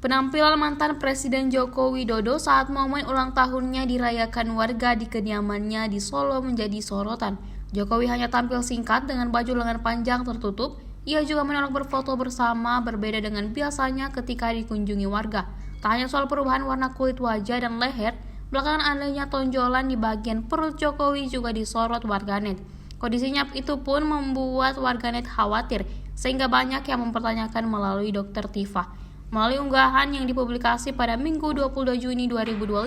Penampilan mantan Presiden Joko Widodo saat momen ulang tahunnya dirayakan warga di kediamannya di Solo menjadi sorotan. Jokowi hanya tampil singkat dengan baju lengan panjang tertutup. Ia juga menolak berfoto bersama, berbeda dengan biasanya ketika dikunjungi warga. Tak hanya soal perubahan warna kulit wajah dan leher, belakangan adanya tonjolan di bagian perut Jokowi juga disorot warganet. Kondisinya itu pun membuat warganet khawatir, sehingga banyak yang mempertanyakan melalui Dr. Tifa. Melalui unggahan yang dipublikasi pada Minggu 22 Juni 2025,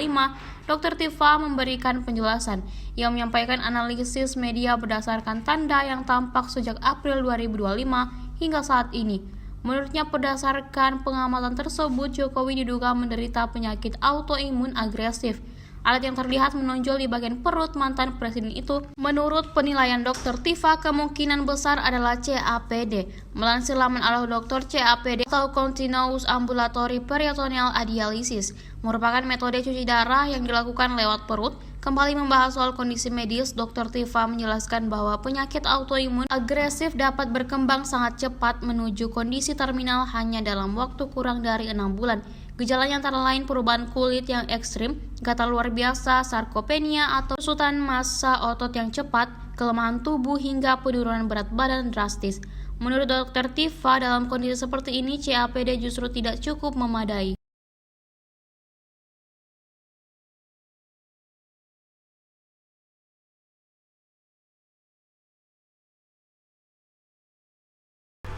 Dr. Tifa memberikan penjelasan. Ia menyampaikan analisis media berdasarkan tanda yang tampak sejak April 2025 hingga saat ini. Menurutnya, berdasarkan pengamatan tersebut, Jokowi diduga menderita penyakit autoimun agresif. Alat yang terlihat menonjol di bagian perut mantan presiden itu, menurut penilaian Dr. Tifa, kemungkinan besar adalah CAPD. Melansir laman Dokter, CAPD atau Continuous Ambulatory Peritoneal Dialysis merupakan metode cuci darah yang dilakukan lewat perut. Kembali membahas soal kondisi medis, Dr. Tifa menjelaskan bahwa penyakit autoimun agresif dapat berkembang sangat cepat menuju kondisi terminal hanya dalam waktu kurang dari 6 bulan. Gejalanya antara lain perubahan kulit yang ekstrim, gatal luar biasa, sarkopenia atau usutan massa otot yang cepat, kelemahan tubuh hingga penurunan berat badan drastis. Menurut Dr. Tifa, dalam kondisi seperti ini CAPD justru tidak cukup memadai.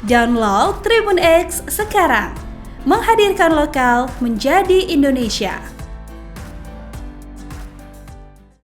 Download Tribun X sekarang, menghadirkan lokal menjadi Indonesia.